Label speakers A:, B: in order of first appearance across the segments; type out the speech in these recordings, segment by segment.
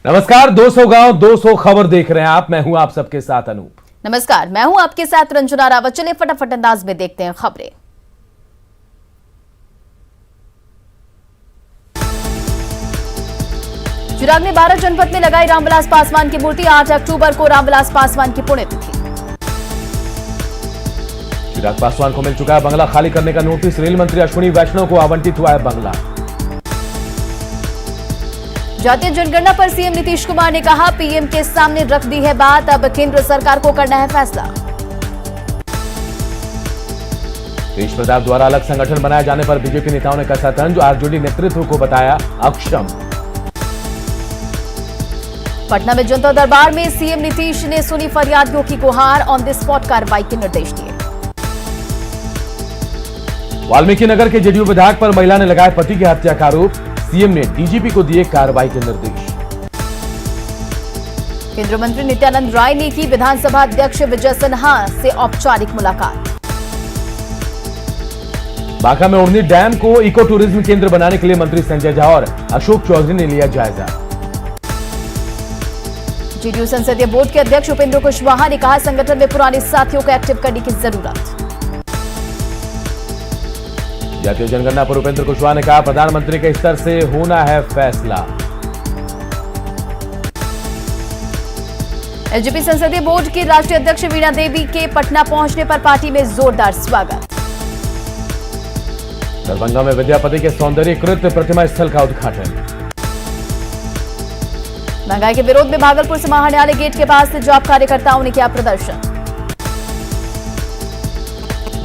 A: नमस्कार 200 गांव 200 खबर देख रहे हैं आप। मैं हूं आप सबके साथ अनूप।
B: नमस्कार, मैं हूं आपके साथ रंजना रावत। चलिए फटाफट अंदाज में देखते हैं खबरें। चिराग ने 12 जनपद में लगाई रामविलास पासवान की मूर्ति। 8 अक्टूबर को रामविलास पासवान की पुण्यतिथि।
A: चिराग पासवान को मिल चुका है बंगला खाली करने का नोटिस। रेल मंत्री अश्विनी वैष्णव को आवंटित हुआ है बंगला।
B: जातीय जनगणना पर सीएम नीतीश कुमार ने कहा, पीएम के सामने रख दी है बात, अब केंद्र सरकार को करना है फैसला।
A: तेज प्रताप द्वारा अलग संगठन बनाए जाने पर बीजेपी नेताओं ने कसा तंज। आरजेडी नेतृत्व को बताया अक्षम।
B: पटना में जनता दरबार में सीएम नीतीश ने सुनी फरियादियों की गुहार। ऑन द स्पॉट कार्रवाई के निर्देश दिए।
A: वाल्मीकि नगर के जेडीयू विधायक पर महिला ने लगाए पति की हत्या का आरोप। सीएम ने डीजीपी को दिए कार्रवाई के निर्देश।
B: केंद्रीय मंत्री नित्यानंद राय ने की विधानसभा अध्यक्ष विजय सिन्हा से औपचारिक मुलाकात।
A: बांका में उड़नी डैम को इको टूरिज्म केंद्र बनाने के लिए मंत्री संजय झा और अशोक चौधरी ने लिया जायजा।
B: जेडीयू संसदीय बोर्ड के अध्यक्ष उपेंद्र कुशवाहा ने कहा, संगठन में पुराने साथियों को एक्टिव करने की जरूरत।
A: जातीय जनगणना पर उपेंद्र कुशवाहा ने कहा, प्रधानमंत्री के स्तर से होना है फैसला।
B: एलजेपी संसदीय बोर्ड की राष्ट्रीय अध्यक्ष वीणा देवी के पटना पहुंचने पर पार्टी में जोरदार स्वागत।
A: दरभंगा में विद्यापति के सौंदर्यीकृत प्रतिमा स्थल का उद्घाटन।
B: महंगाई के विरोध में भागलपुर समाहरणालय गेट के पास से जॉब कार्यकर्ताओं ने किया प्रदर्शन।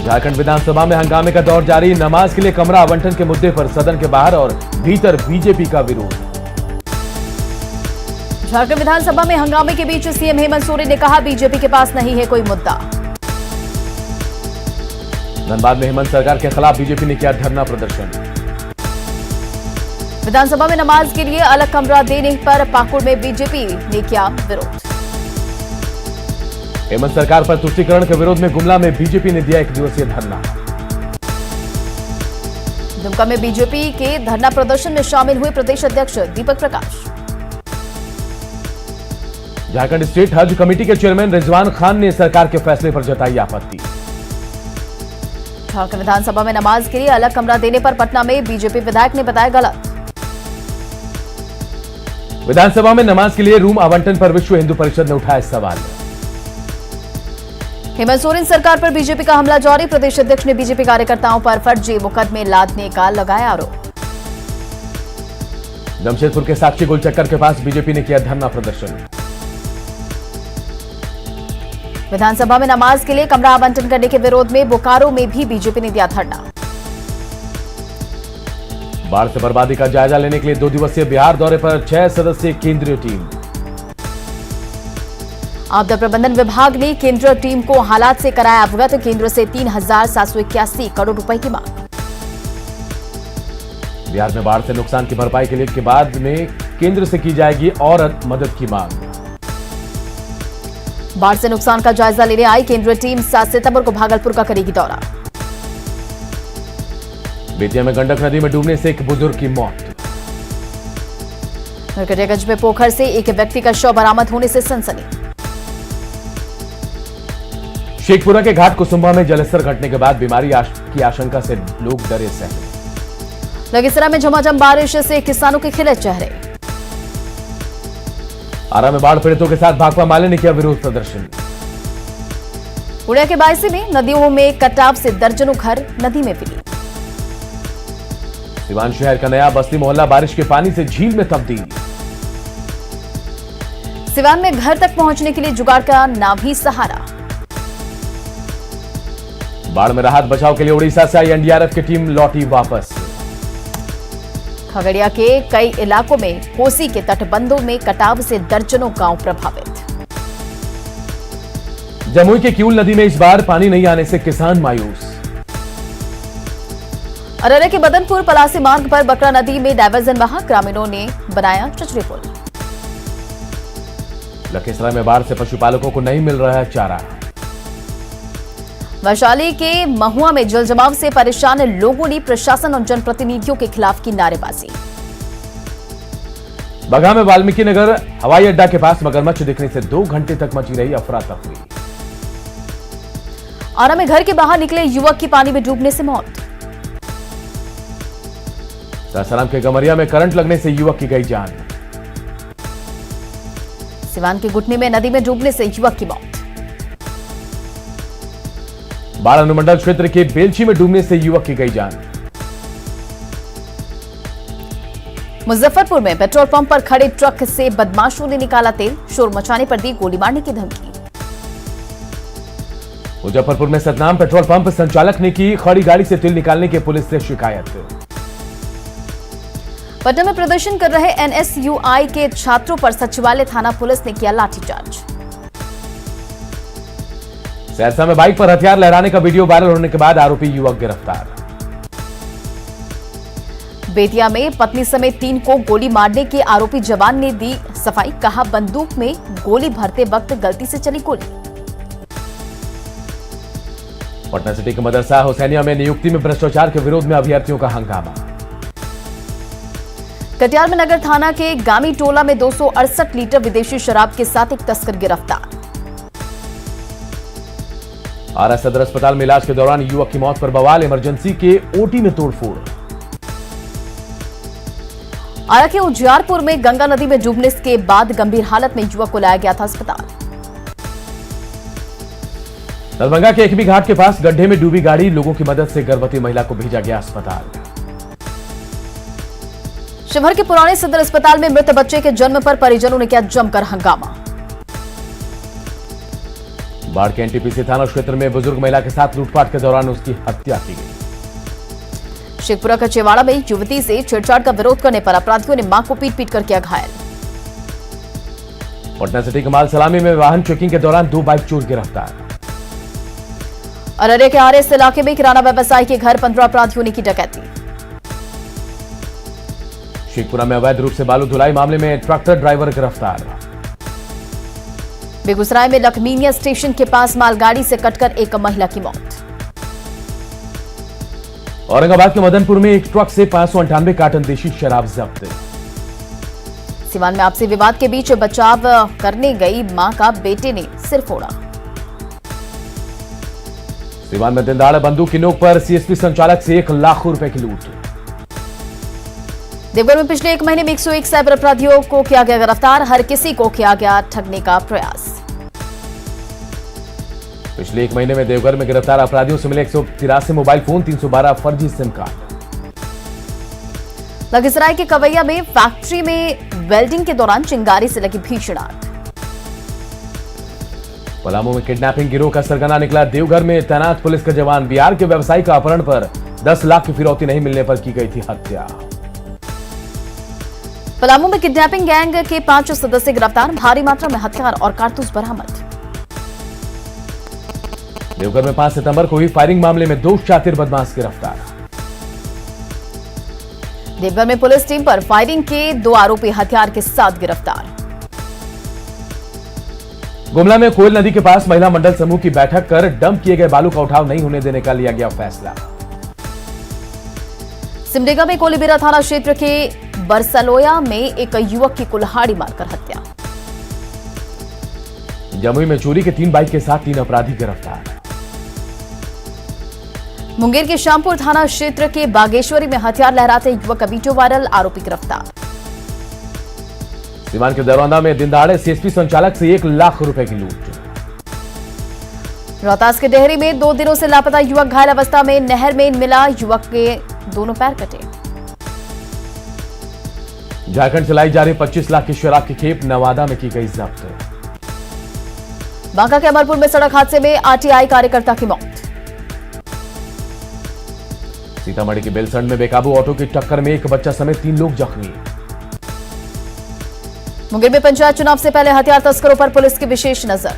A: झारखंड विधानसभा में हंगामे का दौर जारी। नमाज के लिए कमरा आवंटन के मुद्दे पर सदन के बाहर और भीतर बीजेपी का विरोध।
B: झारखंड विधानसभा में हंगामे के बीच सीएम हेमंत सोरेन ने कहा, बीजेपी के पास नहीं है कोई मुद्दा।
A: धनबाद में हेमंत सरकार के खिलाफ बीजेपी ने किया धरना प्रदर्शन।
B: विधानसभा में नमाज के लिए अलग कमरा देने पर पाकुड़ में बीजेपी ने किया विरोध।
A: हेमंत सरकार पर तुष्टीकरण के विरोध में गुमला में बीजेपी ने दिया 1 दिवसीय धरना।
B: दुमका में बीजेपी के धरना प्रदर्शन में शामिल हुए प्रदेश अध्यक्ष दीपक प्रकाश।
A: झारखंड स्टेट हज कमेटी के चेयरमैन रिजवान खान ने सरकार के फैसले पर जताई आपत्ति।
B: झारखंड विधानसभा में नमाज के लिए अलग कमरा देने पर पटना में बीजेपी विधायक ने बताया गलत।
A: विधानसभा में नमाज के लिए रूम आवंटन पर विश्व हिंदू परिषद ने उठाया सवाल।
B: हेमंत सोरेन सरकार पर बीजेपी का हमला जारी। प्रदेश अध्यक्ष ने बीजेपी कार्यकर्ताओं पर फर्जी मुकदमे लादने का लगाया आरोप।
A: जमशेदपुर के साक्षी गोलचक्कर के पास बीजेपी ने किया धरना प्रदर्शन।
B: विधानसभा में नमाज के लिए कमरा आवंटन करने के विरोध में बोकारो में भी बीजेपी ने दिया धरना।
A: बाढ़ से बर्बादी का जायजा लेने के लिए 2 दिवसीय बिहार दौरे पर 6 सदस्यीय केंद्रीय टीम।
B: आपदा प्रबंधन विभाग ने केंद्रीय टीम को हालात से कराया अवगत। केंद्र से 3,781 करोड़ रुपए की मांग।
A: बिहार में बाढ़ से नुकसान की भरपाई के लिए के बाद में केंद्र से की जाएगी और मदद की मांग।
B: बाढ़ से नुकसान का जायजा लेने आई केंद्रीय टीम 7 सितंबर को भागलपुर का करेगी दौरा।
A: बेतिया में गंडक नदी में डूबने से एक बुजुर्ग की मौत।
B: नरकटियागंज में पोखर से एक व्यक्ति का शव बरामद होने से सनसनी।
A: शेखपुरा के घाट कुसुम्भा में जलस्तर घटने के बाद बीमारी की आशंका से लोग डरे सहमे।
B: लखीसराय में झमाझम बारिश से किसानों के खिले चेहरे।
A: आरा में बाढ़ पीड़ितों के साथ भाकपा माले ने किया विरोध प्रदर्शन।
B: उड़िया के बायसी में नदियों में कटाव से दर्जनों घर नदी में विलीन।
A: सिवान शहर का नया बस्ती मोहल्ला बारिश के पानी से झील में तब्दील।
B: सिवान में घर तक पहुंचने के लिए जुगाड़ का नाव ही सहारा।
A: बाढ़ में राहत बचाव के लिए उड़ीसा से आई एनडीआरएफ की टीम लौटी वापस।
B: खगड़िया के कई इलाकों में कोसी के तटबंधों में कटाव से दर्जनों गांव प्रभावित।
A: जमुई के किऊल नदी में इस बार पानी नहीं आने से किसान मायूस।
B: अररिया के बदनपुर पलासी मार्ग पर बकरा नदी में डायवर्जन बहा। ग्रामीणों ने बनाया चचरी पुल।
A: लखीसराय में बाढ़ से पशुपालकों को नहीं मिल रहा है चारा।
B: वैशाली के महुआ में जलजमाव से परेशान लोगों ने प्रशासन और जनप्रतिनिधियों के खिलाफ की नारेबाजी।
A: बगहा में वाल्मीकि नगर हवाई अड्डा के पास मगरमच्छ दिखने से 2 घंटे तक मची रही अफरा तफरी।
B: आरा में घर के बाहर निकले युवक की पानी में डूबने से मौत।
A: सासाराम के गमरिया में करंट लगने से युवक की गई जान।
B: सिवान के घुटने में नदी में डूबने से युवक की मौत।
A: बाढ़ अनुमंडल क्षेत्र के बेलछी में डूबने से युवक की गई जान।
B: मुजफ्फरपुर में पेट्रोल पंप पर खड़े ट्रक से बदमाशों ने निकाला तेल, शोर मचाने पर दी गोली मारने की धमकी।
A: मुजफ्फरपुर में सतनाम पेट्रोल पंप संचालक ने की खड़ी गाड़ी से तेल निकालने की पुलिस से शिकायत।
B: पटना में प्रदर्शन कर रहे एनएसयूआई के छात्रों पर सचिवालय थाना पुलिस ने किया लाठीचार्ज।
A: सहरसा में बाइक पर हथियार लहराने का वीडियो वायरल होने के बाद आरोपी युवक गिरफ्तार।
B: बेतिया में पत्नी समेत 3 को गोली मारने के आरोपी जवान ने दी सफाई, कहा बंदूक में गोली भरते वक्त गलती से चली गोली।
A: पटना सिटी के मदरसा हुसैनिया में नियुक्ति में भ्रष्टाचार के विरोध में अभ्यर्थियों का हंगामा।
B: कटिहार में नगर थाना के गामी टोला में 268 लीटर विदेशी शराब के साथ एक तस्कर गिरफ्तार।
A: आरा सदर अस्पताल में इलाज के दौरान युवक की मौत पर बवाल, इमरजेंसी के ओटी में तोड़फोड़।
B: आरा के उजियारपुर में गंगा नदी में डूबने के बाद गंभीर हालत में युवक को लाया गया था अस्पताल।
A: दरभंगा के एकमी घाट के पास गड्ढे में डूबी गाड़ी, लोगों की मदद से गर्भवती महिला को भेजा गया अस्पताल।
B: शिवहर के पुराने सदर अस्पताल में मृत बच्चे के जन्म पर परिजनों ने किया जमकर हंगामा।
A: बाढ़ के एनटीपीसी थाना क्षेत्र में बुजुर्ग महिला के साथ लूटपाट के दौरान उसकी हत्या की गई।
B: शेखपुरा का चेवाड़ा में युवती से छेड़छाड़ का विरोध करने पर अपराधियों ने मां को पीट कर किया घायल।
A: पटना सिटी के माल सलामी में वाहन चेकिंग के दौरान 2 बाइक चोर गिरफ्तार।
B: अररिया के आरएस इलाके में किराना व्यवसायी के घर 15 अपराधियों ने की डकैती।
A: शेखपुरा में अवैध रूप से बालू धुलाई मामले में ट्रैक्टर ड्राइवर गिरफ्तार।
B: बेगूसराय में लखमीनिया स्टेशन के पास मालगाड़ी से कटकर एक महिला की मौत।
A: औरंगाबाद के मदनपुर में एक ट्रक से 598 कार्टन देशी शराब जब्त।
B: सिवान में आपसी विवाद के बीच बचाव करने गई मां का बेटे ने सिर फोड़ा।
A: सिवान में दिनदहाड़े बंदूक की नोक पर सीएसपी संचालक से 1 लाख रुपए की लूट।
B: देवघर में पिछले 1 महीने में 101 साइबर अपराधियों को किया गया गिरफ्तार, हर किसी को किया गया ठगने का प्रयास।
A: पिछले 1 महीने में देवघर में गिरफ्तार अपराधियों से मिले 183 मोबाइल फोन, 312 फर्जी सिम कार्ड।
B: लखीसराय के कवैया में फैक्ट्री में वेल्डिंग के दौरान चिंगारी से लगी भीषण आग।
A: पलामू में किडनैपिंग गिरोह का सरगना निकला, देवघर में तैनात पुलिस का जवान। बिहार के व्यवसायी का अपहरण पर 10 लाख की फिरौती नहीं मिलने पर की गई थी हत्या।
B: पलामू में किडनैपिंग गैंग के 5 सदस्य गिरफ्तार, भारी मात्रा में हथियार और कारतूस बरामद।
A: देवघर में 5 सितंबर को हुई फायरिंग मामले में 2 शातिर बदमाश गिरफ्तार।
B: देवघर में पुलिस टीम पर फायरिंग के 2 आरोपी हथियार के साथ गिरफ्तार।
A: गुमला में कोयल नदी के पास महिला मंडल समूह की बैठक कर डंप किए गए बालू का उठाव नहीं होने देने का लिया गया फैसला।
B: सिमडेगा में कोलीबेरा थाना क्षेत्र के बरसलोया में एक युवक की कुल्हाड़ी मारकर हत्या।
A: जमुई में चोरी के 3 बाइक के साथ 3 अपराधी गिरफ्तार।
B: मुंगेर के श्यामपुर थाना क्षेत्र के बागेश्वरी में हथियार लहराते युवक का वीडियो वायरल, आरोपी गिरफ्तार।
A: सीवान के दरौंदा में दिनदहाड़े सीएसपी संचालक से 1 लाख रुपए की लूट।
B: रोहतास के डेहरी में 2 दिनों से लापता युवक घायल अवस्था में नहर में मिला, युवक के दोनों पैर कटे।
A: झारखंड से लाई जा रही 25 लाख की शराब की खेप नवादा में की गई जब्त।
B: बांका के अमरपुर में सड़क हादसे में आरटीआई कार्यकर्ता की मौत।
A: सीतामढ़ी के बेलसंड में बेकाबू ऑटो की टक्कर में एक बच्चा समेत 3 लोग जख्मी।
B: मुंगेर में पंचायत चुनाव से पहले हथियार तस्करों पर पुलिस की विशेष नजर।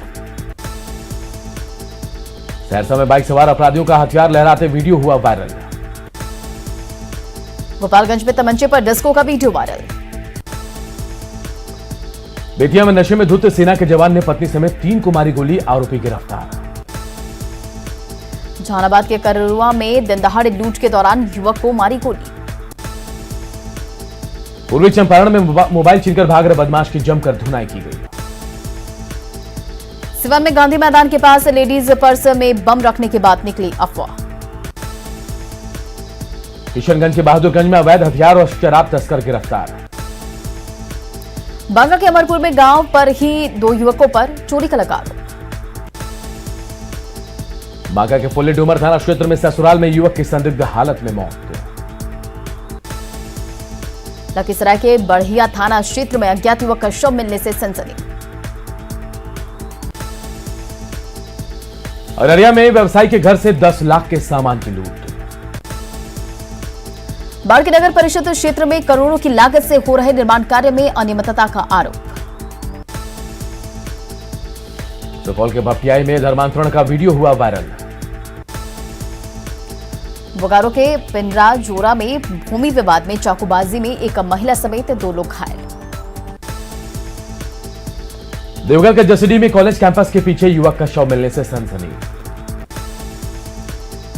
A: सहरसा में बाइक सवार अपराधियों का हथियार लहराते वीडियो हुआ वायरल।
B: गोपालगंज में तमंचे पर डिस्को का वीडियो वायरल।
A: बेतिया में नशे में धुत सेना के जवान ने पत्नी समेत 3 को मारी गोली, आरोपी गिरफ्तार।
B: जहानाबाद के करुआ में दिनदहाड़े लूट के दौरान युवक को मारी गोली।
A: पूर्वी चंपारण में मोबाइल छीनकर भाग रहे बदमाश की जमकर धुनाई की गई।
B: सिवान में गांधी मैदान के पास लेडीज पर्स में बम रखने के बाद निकली अफवाह।
A: किशनगंज के बहादुरगंज में अवैध हथियार और शराब तस्कर गिरफ्तार।
B: बांका के अमरपुर में गांव पर ही 2 युवकों पर चोरी का लगा आरोप।
A: बांका के फुल्ली डूमर थाना क्षेत्र में ससुराल में युवक की संदिग्ध हालत में मौत।
B: लखीसराय के बढ़िया थाना क्षेत्र में अज्ञात युवक का शव मिलने से सनसनी।
A: अररिया में व्यवसायी के घर से 10 लाख के सामान की लूट।
B: बाढ़ के नगर परिषद क्षेत्र में करोड़ों की लागत से हो रहे निर्माण कार्य में अनियमितता का आरोप।
A: सुपौल के भपटियाई में धर्मांतरण का वीडियो हुआ वायरल।
B: बोकारो के पिंडरा जोरा में भूमि विवाद में चाकूबाजी में एक महिला समेत 2 लोग घायल।
A: देवघर के जसीडीह में कॉलेज कैंपस के पीछे युवक का शव मिलने से सनसनी।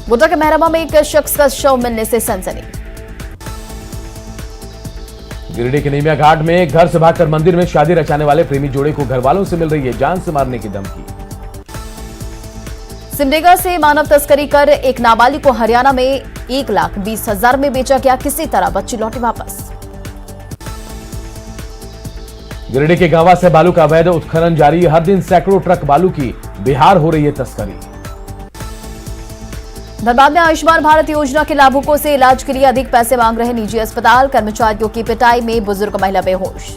B: गोड्डा के मेहरमा में एक शख्स का शव मिलने से सनसनी।
A: गिरिडीह के नीमिया घाट में घर से भागकर मंदिर में शादी रचाने वाले प्रेमी जोड़े को घरवालों से मिल रही है जान से मारने की धमकी।
B: सिमडेगा से मानव तस्करी कर एक नाबालिग को हरियाणा में 1,20,000 में बेचा गया, किसी तरह बच्ची लौटी वापस।
A: गिरिडीह के गांवा से बालू का अवैध उत्खनन जारी, हर दिन सैकड़ों ट्रक बालू की बिहार हो रही है तस्करी।
B: धनबाद में आयुष्मान भारत योजना के लाभुकों से इलाज के लिए अधिक पैसे मांग रहे निजी अस्पताल, कर्मचारियों की पिटाई में बुजुर्ग महिला बेहोश।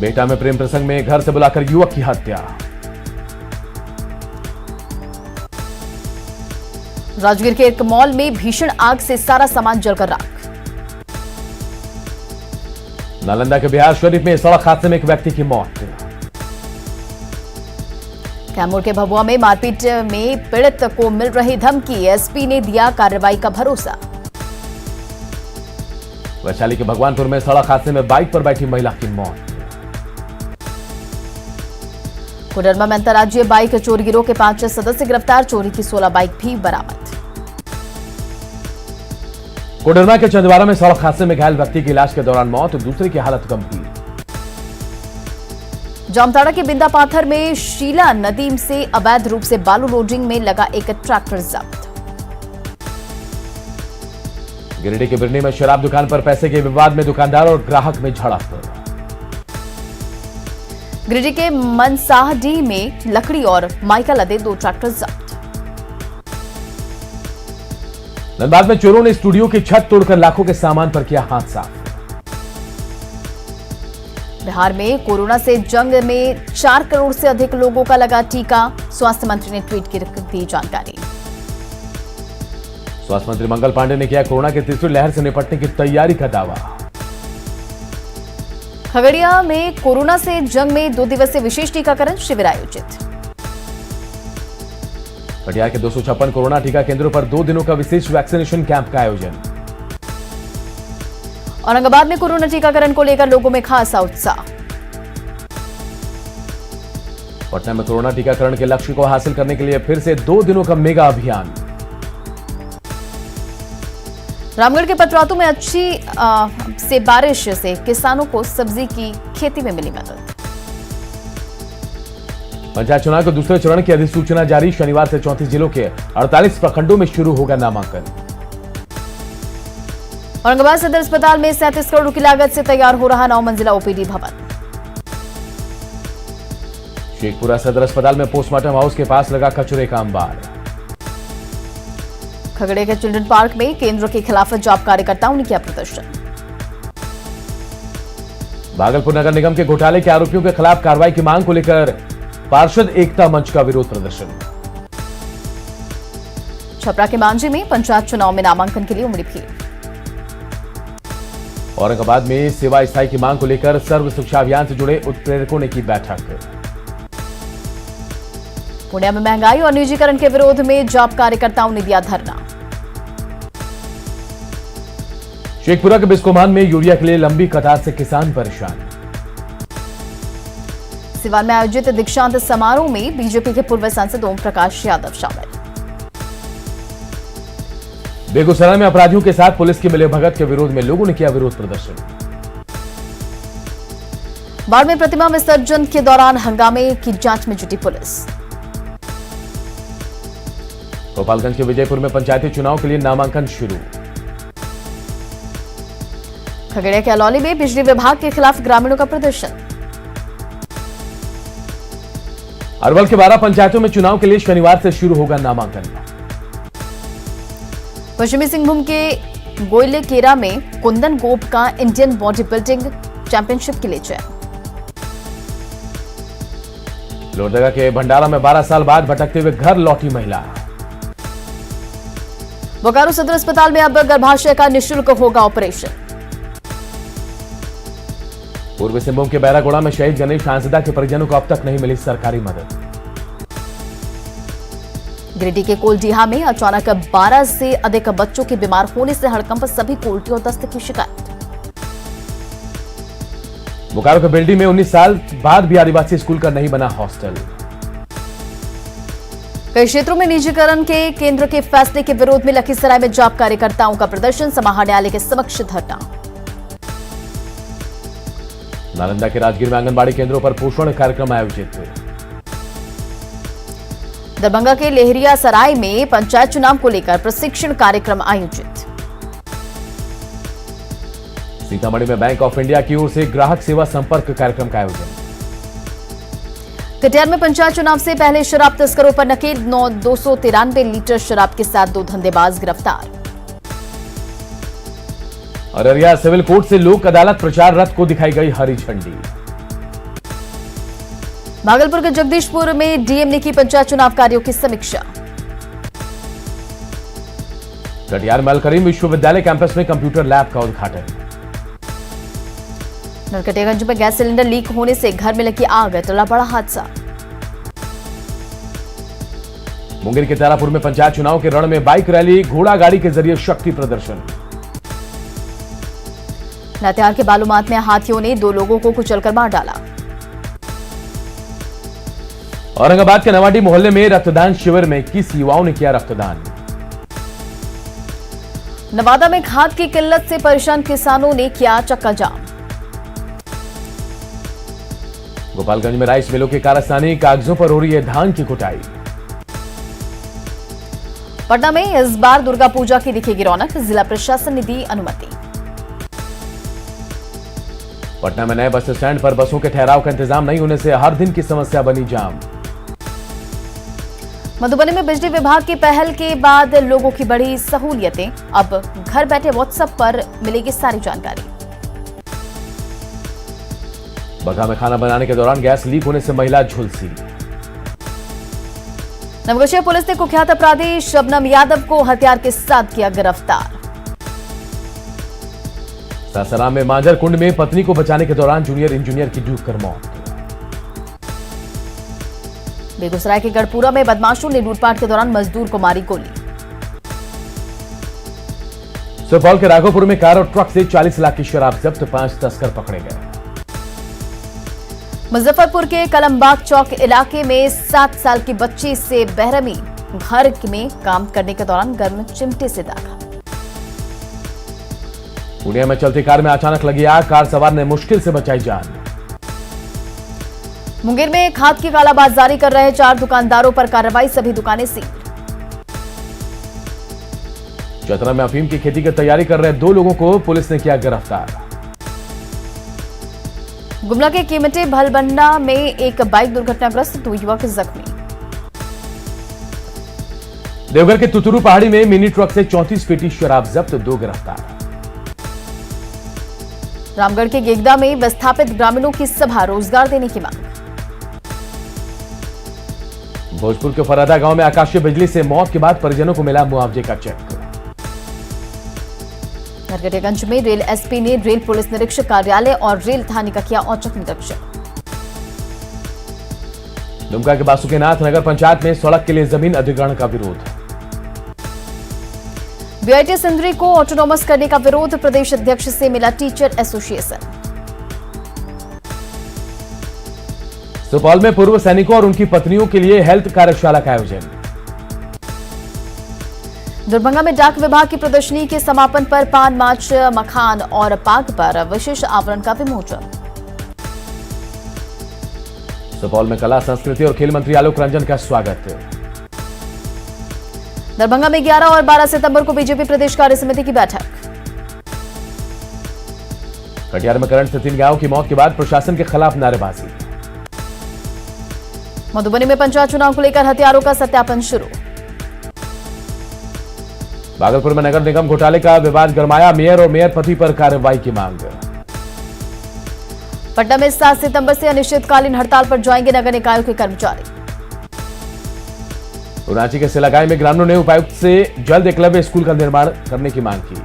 A: बेटा में प्रेम प्रसंग में घर से बुलाकर युवक की हत्या।
B: राजगीर के एक मॉल में भीषण आग से सारा सामान जलकर राख।
A: नालंदा के बिहार शरीफ में सड़क हादसे में एक व्यक्ति की मौत।
B: कैमूर के भभुआ में मारपीट में पीड़ित को मिल रही धमकी, एसपी ने दिया कार्रवाई का भरोसा।
A: वैशाली के भगवानपुर में सड़क हादसे में बाइक पर बैठी महिला की मौत। कोडरमा में अंतर्राज्यीय बाइक चोरी गिरोह के 5 सदस्य गिरफ्तार, चोरी की 16 बाइक भी बरामद। कोडरमा के चंदवारा में सड़क हादसे में घायल व्यक्ति की इलाज के दौरान मौत, दूसरे की हालत गंभीर।
B: जामताड़ा के बिंदा पाथर में शीला नदीम से अवैध रूप से बालू लोडिंग में लगा एक ट्रैक्टर जब्त। गिरिडीह के बिरनी में शराब दुकान पर पैसे के विवाद में दुकानदार और ग्राहक में झड़प। गिरिडीह के मनसाहडीह में लकड़ी और माइका लदे 2 ट्रैक्टर जब्त। धनबाद में चोरों ने स्टूडियो की छत तोड़कर लाखों के सामान पर किया हाथ साफ। बिहार में कोरोना से जंग में 4 करोड़ से अधिक लोगों का लगा टीका, स्वास्थ्य मंत्री ने ट्वीट कर दी जानकारी। स्वास्थ्य मंत्री मंगल पांडे ने किया कोरोना की तीसरी लहर से निपटने की तैयारी का दावा। खगड़िया में कोरोना से जंग में 2 दिवसीय विशेष टीकाकरण शिविर आयोजित। कटिहार के 256 कोरोना टीका केंद्रों पर 2 दिनों का विशेष वैक्सीनेशन कैंप का आयोजन। औरंगाबाद में कोरोना टीकाकरण को लेकर लोगों में खासा उत्साह। पटना में कोरोना टीकाकरण के लक्ष्य को हासिल करने के लिए फिर से 2 दिनों का मेगा अभियान। रामगढ़ के पतरातू में अच्छी से बारिश से किसानों को सब्जी की खेती में मिली मदद। पंचायत चुनाव के दूसरे चरण की अधिसूचना जारी, शनिवार से 34 जिलों के 48 प्रखंडों में शुरू होगा नामांकन। औरंगाबाद सदर अस्पताल में 37 करोड़ की लागत से तैयार हो रहा 9 मंजिला ओपीडी भवन। शेखपुरा सदर अस्पताल में पोस्टमार्टम हाउस के पास लगा कचरे का अंबार। खगड़िया के चिल्ड्रन पार्क में केंद्र के खिलाफ जॉब कार्यकर्ताओं ने किया प्रदर्शन। भागलपुर नगर निगम के घोटाले के आरोपियों के खिलाफ कार्रवाई की मांग को लेकर पार्षद एकता मंच का विरोध प्रदर्शन। छपरा के मांझी में पंचायत चुनाव में नामांकन के लिए उमड़ी भीड़। औरंगाबाद में सेवा स्थायी की मांग को लेकर सर्व शिक्षा अभियान से जुड़े उत्प्रेरकों ने की बैठक। पुणे में महंगाई और निजीकरण के विरोध में जॉब कार्यकर्ताओं ने दिया धरना। शेखपुरा के बिस्कोमान में यूरिया के लिए लंबी कतार से किसान परेशान। सिवान में आयोजित दीक्षांत समारोह में बीजेपी के पूर्व सांसद ओम प्रकाश यादव शामिल।
A: बेगूसराय में अपराधियों के साथ पुलिस की मिलीभगत के विरोध में लोगों ने किया विरोध प्रदर्शन।
B: बाढ़ में प्रतिमा विसर्जन के दौरान हंगामे की जांच में जुटी पुलिस।
A: गोपालगंज के विजयपुर में पंचायती चुनाव के लिए नामांकन शुरू।
B: खगड़िया के अलौली में बिजली विभाग के खिलाफ ग्रामीणों का प्रदर्शन।
A: अरवल के 12 पंचायतों में चुनाव के लिए शनिवार से शुरू होगा नामांकन।
B: पश्चिमी सिंहभूम के गोयलेकेरा में कुंदन गोप का इंडियन बॉडी बिल्डिंग चैंपियनशिप के लिए चयन।
A: लोहरदगा के भंडारा में 12 साल बाद भटकते हुए घर लौटी महिला।
B: बोकारो सदर अस्पताल में अब गर्भाशय का निःशुल्क होगा ऑपरेशन।
A: पूर्वी सिंहभूम के बैरागोड़ा में शहीद गणेश हांसदा के परिजनों को अब तक नहीं मिली सरकारी मदद।
B: गिरिडीह के कोलडीहा में अचानक 12 से अधिक बच्चों के बीमार होने से हड़कंप, सभी को उल्टी और दस्त की शिकायत।
A: बोकारो के बिल्डी में 19 साल बाद भी आदिवासी स्कूल का नहीं बना हॉस्टल।
B: कई क्षेत्रों में निजीकरण के केंद्र के फैसले के विरोध में लखीसराय में जाप कार्यकर्ताओं का प्रदर्शन, समाहरणालय न्यायालय के समक्ष धरना।
A: नालंदा के राजगीर में आंगनबाड़ी केंद्रों पर पोषण कार्यक्रम आयोजित हुए।
B: दरभंगा के लेहरिया सराय में पंचायत चुनाव को लेकर प्रशिक्षण कार्यक्रम आयोजित।
A: सीतामढ़ी में बैंक ऑफ इंडिया की ओर से ग्राहक सेवा संपर्क कार्यक्रम का आयोजन।
B: कटिहार में पंचायत चुनाव से पहले शराब तस्करों पर नकेल, 293 लीटर शराब के साथ 2 धंधेबाज गिरफ्तार।
A: अररिया सिविल कोर्ट से लोक अदालत प्रचार रथ को दिखाई गई हरी झंडी।
B: भागलपुर के जगदीशपुर में डीएम ने की पंचायत चुनाव कार्यों की समीक्षा।
A: कटिहार में अल करीम विश्वविद्यालय कैंपस में कंप्यूटर लैब का उद्घाटन।
B: नरकटियागंज में गैस सिलेंडर लीक होने से घर में लगी आग, टला बड़ा हादसा।
A: मुंगेर के तारापुर में पंचायत चुनाव के रण में बाइक रैली, घोड़ा गाड़ी के जरिए शक्ति प्रदर्शन।
B: लातेहार के बालूमाथ में हाथियों ने 2 लोगों को कुचलकर मार डाला।
A: औरंगाबाद के नवाडी मोहल्ले में रक्तदान शिविर में 21 युवाओं ने किया रक्तदान।
B: नवादा में खाद की किल्लत से परेशान किसानों ने किया चक्का जाम।
A: गोपालगंज में राइस मिलों की कारस्तानी, कागजों पर हो रही है धान की कुटाई।
B: पटना में इस बार दुर्गा पूजा की दिखेगी रौनक, जिला प्रशासन ने दी अनुमति।
A: पटना में नए बस स्टैंड पर बसों के ठहराव का इंतजाम नहीं होने से हर दिन की समस्या बनी जाम।
B: मधुबनी में बिजली विभाग की पहल के बाद लोगों की बढ़ी सहूलियतें, अब घर बैठे व्हाट्सएप पर मिलेगी सारी जानकारी।
A: बगहा में खाना बनाने के दौरान गैस लीक होने से महिला झुलसी।
B: नवगछिया पुलिस ने कुख्यात अपराधी शबनम यादव को हथियार के साथ किया गिरफ्तार।
A: सासाराम में मांजर कुंड में पत्नी को बचाने के दौरान जूनियर इंजीनियर की डूबकर मौत।
B: बेगूसराय के गढ़पुरा में बदमाशों ने लूटपाट के दौरान मजदूर को मारी गोली।
A: सुपौल के राघोपुर में कार और ट्रक से 40 लाख की शराब जब्त, 5 तस्कर पकड़े गए।
B: मुजफ्फरपुर के कलमबाग चौक इलाके में 7 साल की बच्ची से बेरहमी, घर में काम करने के दौरान गर्म चिमटे से दागा।
A: पूर्णिया में चलती कार में अचानक लगी आग, कार सवार ने मुश्किल से बचाई जान।
B: मुंगेर में खाद की कालाबाजारी कर रहे 4 दुकानदारों पर कार्रवाई, सभी दुकानें सील। चतरा में
A: अफीम की खेती की तैयारी कर रहे 2 लोगों को पुलिस ने किया गिरफ्तार।
B: गुमला के कीमते भलबंडा में एक बाइक दुर्घटनाग्रस्त, 2 युवक जख्मी।
A: देवघर के तुतुरु पहाड़ी में मिनी ट्रक से 34 पेटी शराब जब्त, 2 गिरफ्तार।
B: रामगढ़ के गेगदा में विस्थापित ग्रामीणों की सभा, रोजगार देने की मांग।
A: भोजपुर के फरादा गांव में आकाशीय बिजली से मौत के बाद परिजनों को मिला मुआवजे का चेक।
B: नरकटियागंज में रेल एसपी ने रेल पुलिस निरीक्षक कार्यालय और रेल थाने का किया औचक निरीक्षण।
A: दुमका के बासुकीनाथ नगर पंचायत में सड़क के लिए जमीन अधिग्रहण का विरोध।
B: बीआईटी सिंदरी को ऑटोनॉमस करने का विरोध, प्रदेश अध्यक्ष से मिला टीचर एसोसिएशन।
A: सुपौल में पूर्व सैनिकों और उनकी पत्नियों के लिए हेल्थ कार्यशाला का आयोजन।
B: दरभंगा में डाक विभाग की प्रदर्शनी के समापन पर पान, माछ, मखान और पाग पर विशेष आवरण का विमोचन।
A: सुपौल में कला, संस्कृति और खेल मंत्री आलोक रंजन का स्वागत।
B: दरभंगा में 11 और 12 सितंबर को बीजेपी प्रदेश कार्य समिति की बैठक।
A: कटिहार में करंट से 3 गायों की मौत के बाद प्रशासन के खिलाफ नारेबाजी।
B: मधुबनी में पंचायत चुनाव को लेकर हथियारों का सत्यापन शुरू।
A: भागलपुर में नगर निगम घोटाले का विवाद गरमाया, मेयर और मेयर पति पर कार्रवाई की मांग।
B: पटना में 7 सितंबर से अनिश्चितकालीन हड़ताल पर जाएंगे नगर निकायों के कर्मचारी।
A: रांची के सिलागाई में ग्रामीणों ने उपायुक्त से जल्द एकलव्य स्कूल का निर्माण करने की मांग की।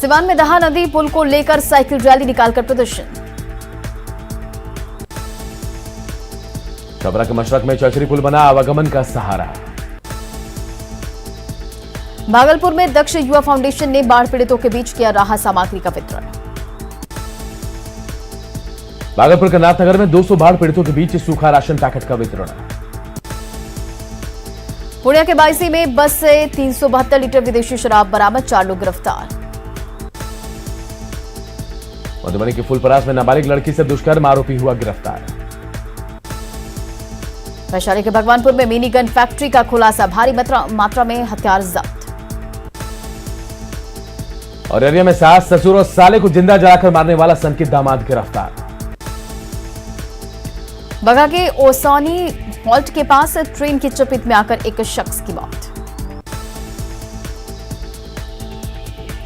B: सिवान में दहा नदी पुल को लेकर साइकिल रैली निकालकर प्रदर्शन।
A: छपरा के मशरक में चौचरी पुल बना, आवागमन का सहारा।
B: भागलपुर में दक्ष युवा फाउंडेशन ने बाढ़ पीड़ितों के बीच किया राहत सामग्री का वितरण।
A: भागलपुर के नाथनगर में 200 बाढ़ पीड़ितों के बीच सूखा राशन पैकेट का वितरण।
B: पुणे के बायसी में बस से 372 लीटर विदेशी शराब बरामद, 4 लोग गिरफ्तार।
A: मधुबनी की फुलपरास में नाबालिग लड़की से दुष्कर्म आरोपी हुआ गिरफ्तार।
B: वैशाली के भगवानपुर में मिनी गन फैक्ट्री का खुलासा, भारी मात्रा में हथियार जब्त।
A: और एरिया में सास, ससुर और साले को जिंदा जलाकर मारने वाला सनकी दामाद गिरफ्तार।
B: बगा के ओसौनी हॉल्ट के पास ट्रेन की चपेट में आकर एक शख्स की मौत।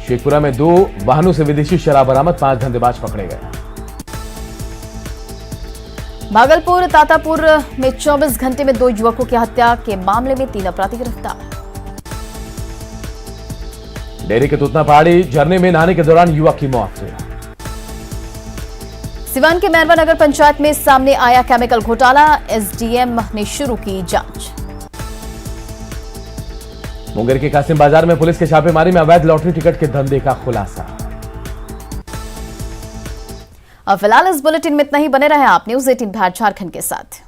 A: शेखपुरा में 2 वाहनों से विदेशी शराब बरामद, 5 धंधेबाज पकड़े गए।
B: भागलपुर तातापुर में 24 घंटे में 2 युवकों की हत्या के मामले में 3 अपराधी गिरफ्तार।
A: डेरी के तुतना पहाड़ी झरने में नहाने के दौरान युवक की मौत।
B: सिवान के मैरवा नगर पंचायत में सामने आया केमिकल घोटाला, एसडीएम ने शुरू की जांच।
A: मुंगेर के कासिम बाजार में पुलिस के छापेमारी में अवैध लॉटरी टिकट के धंधे का खुलासा।
B: अब फिलहाल इस बुलेटिन में इतना ही। बने रहे आप न्यूज़ 18 भारत झारखंड के साथ।